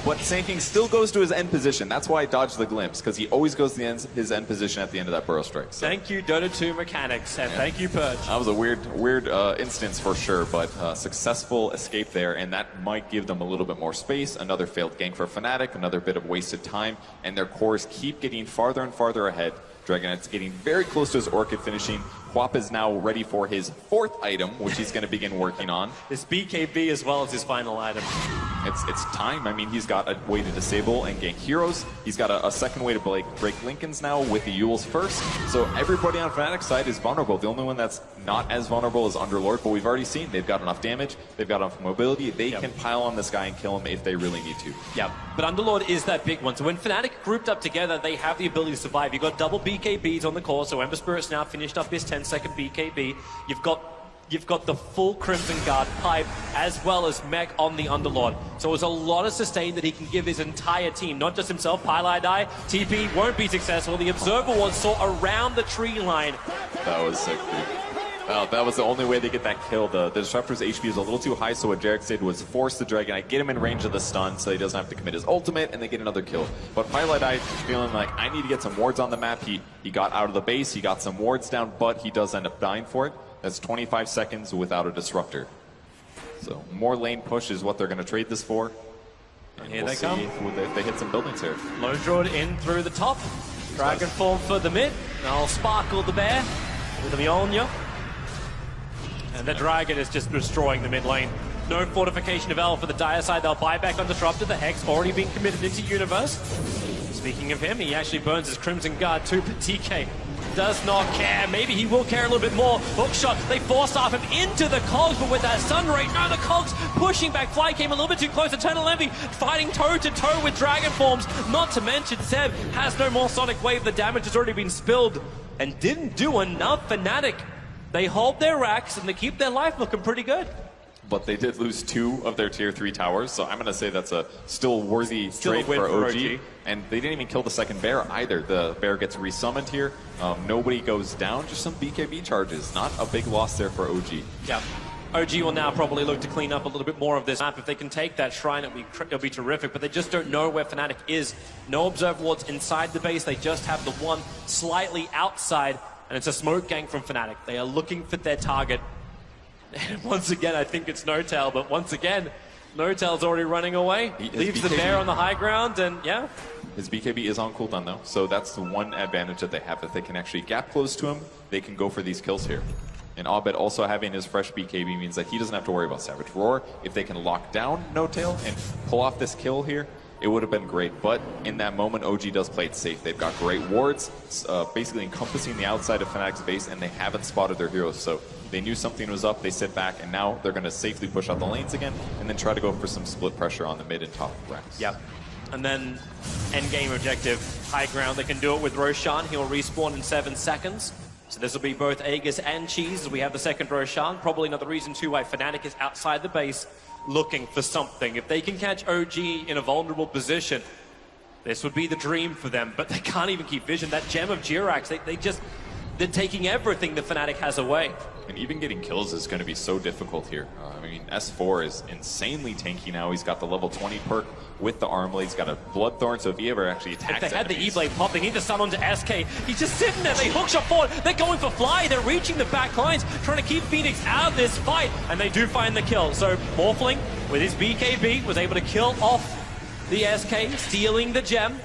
but Sand King still goes to his end position. That's why I dodged the glimpse, because he always goes to his end position at the end of that Burrow Strike. So. Thank you, Dota 2 mechanics, and thank you, Purge. That was a weird instance for sure, but successful escape there, and that might give them a little bit more space. Another failed gank for Fnatic, another bit of wasted time, and their cores keep getting farther and farther ahead. Dragonet's getting very close to his Orchid finishing. Quap is now ready for his 4th item, which he's going to begin working on. His BKB as well as his final item. It's time. I mean, he's got a way to disable and gank heroes. He's got a second way to break Lincolns now with the Yules first. So everybody on Fnatic's side is vulnerable. The only one that's not as vulnerable is Underlord, but we've already seen they've got enough damage. They've got enough mobility. They can pile on this guy and kill him if they really need to. Yeah, but Underlord is that big one. So when Fnatic grouped up together, they have the ability to survive. You've got double BKBs on the core, so Ember Spirit's now finished up his 10-second BKB. You've got you've got the full Crimson Guard pipe as well as mech on the Underlord. So it's a lot of sustain that he can give his entire team, not just himself. Pylai TP won't be successful. The Observer Ward saw around the tree line. That was sick, dude. That was the only way they get that kill. The Disruptor's HP is a little too high, so what Jarek did was force the Dragonite, get him in range of the stun so he doesn't have to commit his ultimate, and they get another kill. But Pylai feeling like, I need to get some wards on the map. He got out of the base, he got some wards down, but he does end up dying for it. That's 25 seconds without a Disruptor. So more lane push is what they're going to trade this for. And here we'll they see come. if they hit some buildings here. Lone Druid in through the top. Dragon form for the mid. Now Sparkle the Bear with the Mjolnir. And the Dragon is just destroying the mid lane. No fortification of L for the Dire side. They'll buy back on Disruptor. The Hex already being committed into Universe. Speaking of him, he actually burns his Crimson Guard too, but TK does not care. Maybe he will care a little bit more. Hookshot, they force off him into the Cogs, but with that Sun Ray, no, the Cogs pushing back. Fly came a little bit too close. Eternal Envy fighting toe-to-toe with Dragon Forms. Not to mention, Seb has no more Sonic Wave. The damage has already been spilled and didn't do enough. Fnatic, they hold their racks and they keep their life looking pretty good. But they did lose 2 of their tier 3 towers, so I'm going to say that's a still worthy trade for OG. And they didn't even kill the second bear either. The bear gets resummoned here. Nobody goes down, just some BKB charges. Not a big loss there for OG. Yeah. OG will now probably look to clean up a little bit more of this map. If they can take that shrine, it'll be terrific, but they just don't know where Fnatic is. No Observer Wards inside the base. They just have the one slightly outside, and it's a smoke gang from Fnatic. They are looking for their target. And once again, I think it's No-Tail, but once again, No-Tail's already running away. Leaves the bear on the high ground, and yeah. His BKB is on cooldown though, so that's the one advantage that they have. If they can actually gap close to him, they can go for these kills here. And Abed also having his fresh BKB means that he doesn't have to worry about Savage Roar. If they can lock down No-Tail and pull off this kill here, it would have been great. But in that moment, OG does play it safe. They've got great wards, basically encompassing the outside of Fnatic's base, and they haven't spotted their heroes. So they knew something was up, they sit back, and now they're going to safely push out the lanes again, and then try to go for some split pressure on the mid and top racks. Yep. And then end game objective, high ground. They can do it with Roshan. He'll respawn in 7 seconds. So this will be both Aegis and Cheese as we have the second Roshan. Probably another reason too why Fnatic is outside the base looking for something. If they can catch OG in a vulnerable position, this would be the dream for them, but they can't even keep vision. That gem of Jirax, they're taking everything that Fnatic has away. And even getting kills is going to be so difficult here. I mean, S4 is insanely tanky now. He's got the level 20 perk with the Armlet. He's got a Bloodthorn, so if he ever actually attacks If they had the enemies, E-Blade pop, they need to stun onto SK. He's just sitting there. They hookshot forward. They're going for Fly. They're reaching the back lines, trying to keep Phoenix out of this fight, and they do find the kill. So Morphling, with his BKB, was able to kill off the SK, stealing the gem.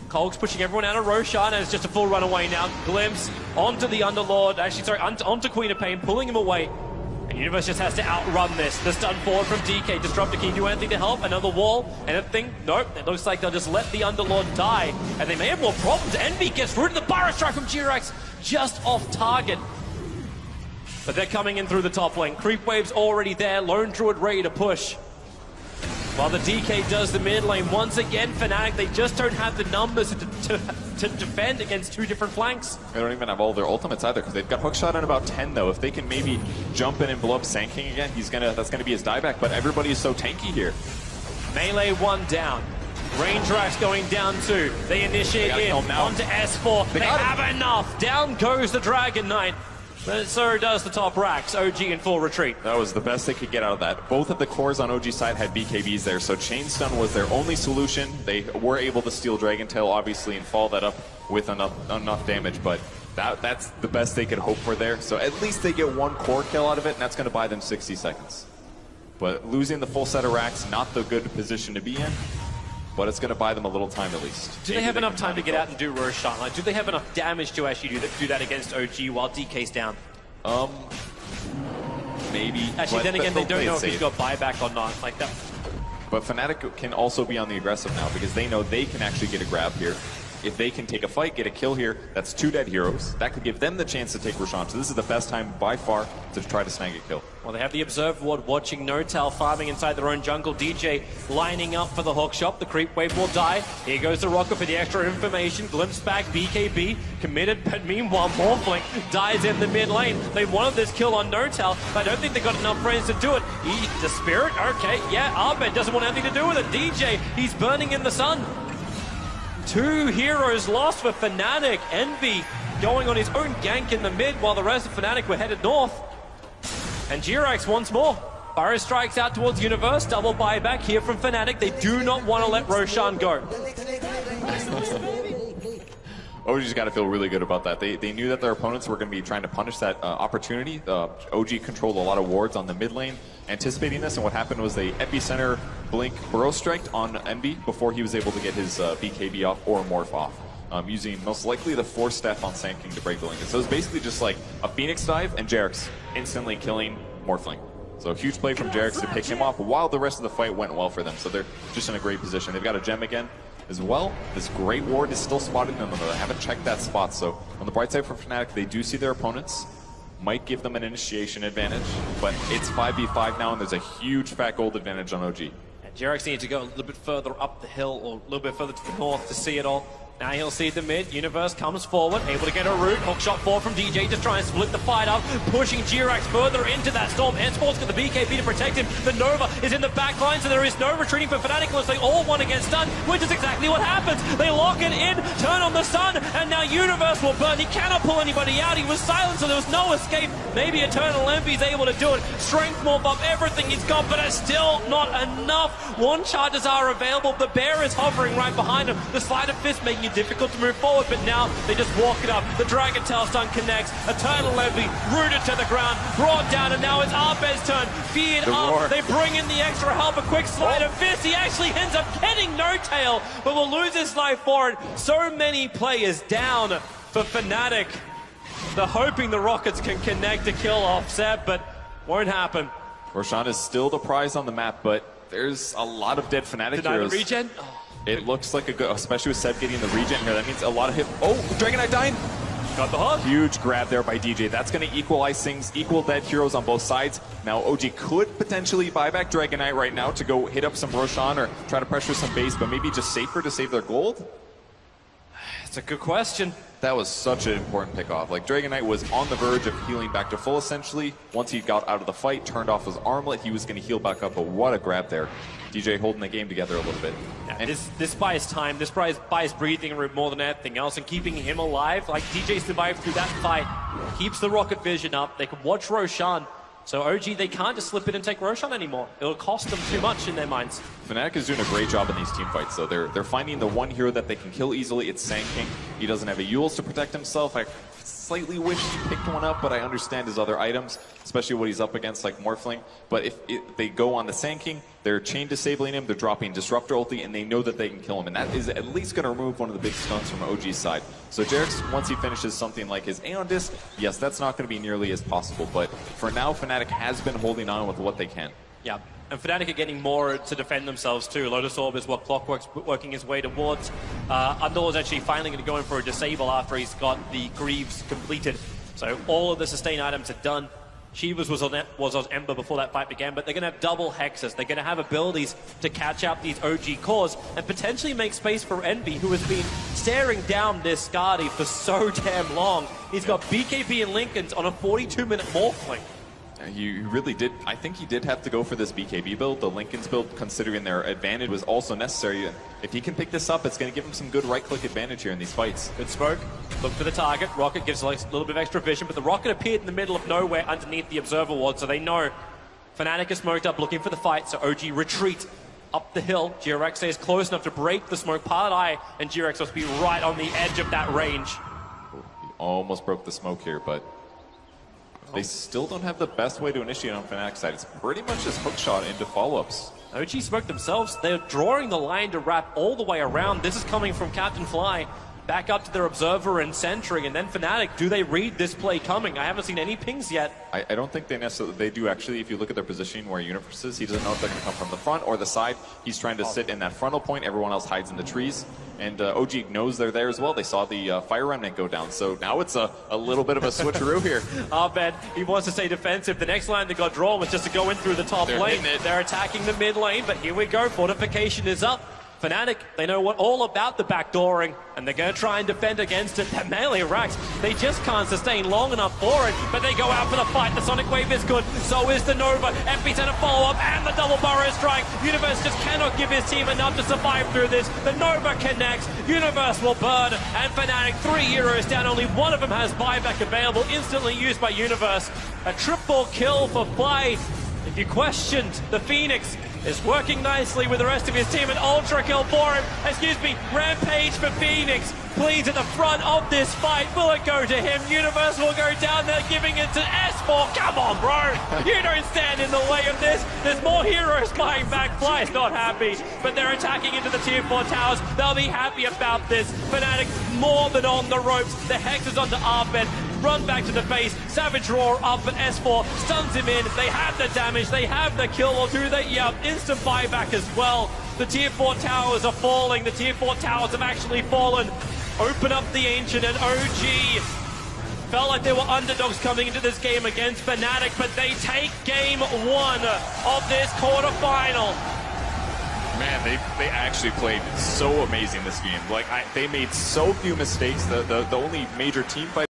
Cogs pushing everyone out of Roshan, and it's just a full runaway now. Glimpse onto the Underlord, actually, sorry, onto Queen of Pain, pulling him away. And Universe just has to outrun this. The stun forward from DK. Disruptor, can you do anything to help? Another wall? Anything? Nope. It looks like they'll just let the Underlord die. And they may have more problems. Envy gets through to the Burrow Strike from Jirax, just off target. But they're coming in through the top lane. Creep Wave's already there. Lone Druid ready to push. While the DK does the mid lane. Once again, Fnatic, they just don't have the numbers to defend against 2 different flanks. they don't even have all their ultimates either, because they've got Hookshot on about 10 though. If they can maybe jump in and blow up Sand King again, that's gonna be his dieback, but everybody is so tanky here. Melee 1 down. Range Racks going down 2. They initiate in onto S4. They have enough. Down goes the Dragon Knight. But so does the top racks. OG in full retreat. That was the best they could get out of that. Both of the cores on OG's side had BKBs there, so Chain Stun was their only solution. They were able to steal Dragon Tail, obviously, and follow that up with enough damage, but that's the best they could hope for there. So at least they get 1 core kill out of it, and that's going to buy them 60 seconds. But losing the full set of racks, not the good position to be in, but it's going to buy them a little time at least. Do they have enough time to get out and do Roshan? Like, do they have enough damage to actually do that against OG while DK's down? Maybe. Actually, then again, they don't know if he's got buyback or not. Like that. But Fnatic can also be on the aggressive now, because they know they can actually get a grab here. If they can take a fight, get a kill here, that's 2 dead heroes. That could give them the chance to take Roshan. So this is the best time by far to try to snag a kill. Well, they have the Observer Ward watching Notal farming inside their own jungle. DJ lining up for the hook shot. The creep wave will die. Here goes the Rocket for the extra information. Glimpse back, BKB committed, but meanwhile Morphling dies in the mid lane. They wanted this kill on Notal, but I don't think they got enough frames to do it. The Spirit, okay, yeah, Arbed doesn't want anything to do with it. DJ, he's burning in the sun. 2 heroes lost for Fnatic. Envy going on his own gank in the mid while the rest of Fnatic were headed north. And Jirax once more. Burrow strikes out towards Universe. Double buyback here from Fnatic. They do not want to let Roshan go. OG's got to feel really good about that. They knew that their opponents were going to be trying to punish that opportunity. OG controlled a lot of wards on the mid lane, anticipating this, and what happened was they epicenter blink burrow striked on Envy before he was able to get his BKB off or morph off, using most likely the Force Staff on Sand King to break the link. So it was basically just like a Phoenix dive and Jerax instantly killing Morphling. So huge play from Jerax to pick him off while the rest of the fight went well for them. So they're just in a great position. They've got a gem again as well. This great ward is still spotting them, though. They haven't checked that spot. So on the bright side for Fnatic, they do see their opponents. Might give them an initiation advantage, but it's 5v5 now, and there's a huge fat gold advantage on OG. And Jerax needs to go a little bit further up the hill or a little bit further to the north to see it all. Now he'll see the mid. Universe comes forward, able to get a root. Hookshot 4 from DJ to try and split the fight up, pushing Jirax further into that storm. N-Sport's got the BKB to protect him. The Nova is in the back line, so there is no retreating for Fnatic unless they all want to get stunned, which is exactly what happens. They lock it in, turn on the sun, and now Universe will burn. He cannot pull anybody out. He was silent, so there was no escape. Maybe Eternal Envy's able to do it. Strength morph up, everything he's got, but it's still not enough. Launch charges are available. The bear is hovering right behind him. The Sleight of Fist making it difficult to move forward, but now they just walk it up. The Dragon Tail stun connects. Eternal Envy rooted to the ground, brought down, and now it's Arbed's turn. Feared up. They bring in the extra help. A quick Sleight of Fist. He actually ends up getting no tail, but will lose his life for it. So many players down for Fnatic. They're hoping the Rockets can connect to kill offset, but won't happen. Roshan is still the prize on the map, but there's a lot of dead Fnatic heroes. The regen? It looks like a good, especially with Seb getting the regen here. That means a lot of hit. Oh, Dragon Knight dying. Got the hook. Huge grab there by DJ. That's going to equalize things, equal dead heroes on both sides. Now OG could potentially buy back Dragon Knight right now to go hit up some Roshan or try to pressure some base, but maybe just safer to save their gold. It's a good question. That was such an important pick-off. Like, Dragon Knight was on the verge of healing back to full, essentially. Once he got out of the fight, turned off his armlet, he was going to heal back up, but what a grab there. DJ holding the game together a little bit. Yeah, and this buys time, this buys breathing room more than anything else, and keeping him alive. Like, DJ survived through that fight, keeps the rocket vision up. They can watch Roshan. So OG, they can't just slip in and take Roshan anymore. It'll cost them too much in their minds. Fnatic is doing a great job in these team fights, though. They're finding the one hero that they can kill easily. It's Sand King. He doesn't have a Yules to protect himself. I slightly wish he picked one up, but I understand his other items, especially what he's up against, like Morphling. But if they go on the Sand King, they're chain disabling him, they're dropping Disruptor ulti, and they know that they can kill him. And that is at least going to remove one of the big stunts from OG's side. So Jerax, once he finishes something like his Aeon Disc, yes, that's not going to be nearly as possible. But for now, Fnatic has been holding on with what they can. Yeah, and Fnatic are getting more to defend themselves too. Lotus Orb is what Clockwork's working his way towards. Underlord's actually finally going to go in for a disable after he's got the Greaves completed. So all of the sustain items are done. Shivas was on Ember before that fight began, but they're going to have double hexes. They're going to have abilities to catch up these OG cores and potentially make space for Envy, who has been staring down this Skadi for so damn long. He's got BKB and Lincolns on a 42-minute Morphling. You really did. I think he did have to go for this BKB build. The Lincoln's build, considering their advantage, was also necessary. If he can pick this up, it's going to give him some good right-click advantage here in these fights. Good smoke. Look for the target. Rocket gives a little bit of extra vision, but the Rocket appeared in the middle of nowhere underneath the Observer Ward, so they know Fnatic is smoked up looking for the fight, so OG retreat up the hill. Jirax stays close enough to break the smoke part eye, and Jirax must be right on the edge of that range. He almost broke the smoke here, but they still don't have the best way to initiate on Fnatic's side. It's pretty much just hookshot into follow-ups. OG smoked themselves. They're drawing the line to wrap all the way around. This is coming from Captain Fly. back up to their observer and centering, and then Fnatic, do they read this play coming? I haven't seen any pings yet. I don't think they necessarily, they do actually. If you look at their positioning where Universe is, he doesn't know if they're going to come from the front or the side. He's trying to sit in that frontal point. Everyone else hides in the trees. And OG knows they're there as well. They saw the Fire Remnant go down. So now it's a little bit of a switcheroo here. Abed, he wants to stay defensive. The next line that got drawn was just to go in through the top lane. They're attacking the mid lane, but here we go. Fortification is up. Fnatic, they know all about the backdooring, and they're going to try and defend against it. That melee racks, they just can't sustain long enough for it, but they go out for the fight. The Sonic Wave is good, so is the Nova. Epicenter follow-up, and the double burrow strike. Universe just cannot give his team enough to survive through this. The Nova connects, Universe will burn, and Fnatic, 3 heroes down. Only one of them has buyback available, instantly used by Universe. A triple kill for Fight. If you questioned the Phoenix, is working nicely with the rest of his team. An ultra kill for him. Excuse me, Rampage for Phoenix. Please at the front of this fight. Will it go to him? Universe will go down there, giving it to S4. Come on, bro. You don't stand in the way of this. There's more heroes buying back. Fly's not happy, but they're attacking into the tier 4 towers. They'll be happy about this. Fnatic more than on the ropes. The Hex is onto Arbed. Run back to the base. Savage Roar up, but S4 stuns him in. They have the damage. They have the kill, or do they? Yeah, instant buyback as well. The tier 4 towers are falling. The tier 4 towers have actually fallen. Open up the Ancient, and OG felt like they were underdogs coming into this game against Fnatic, but they take game 1 of this quarterfinal. Man, they actually played so amazing this game. Like, they made so few mistakes. The only major team fight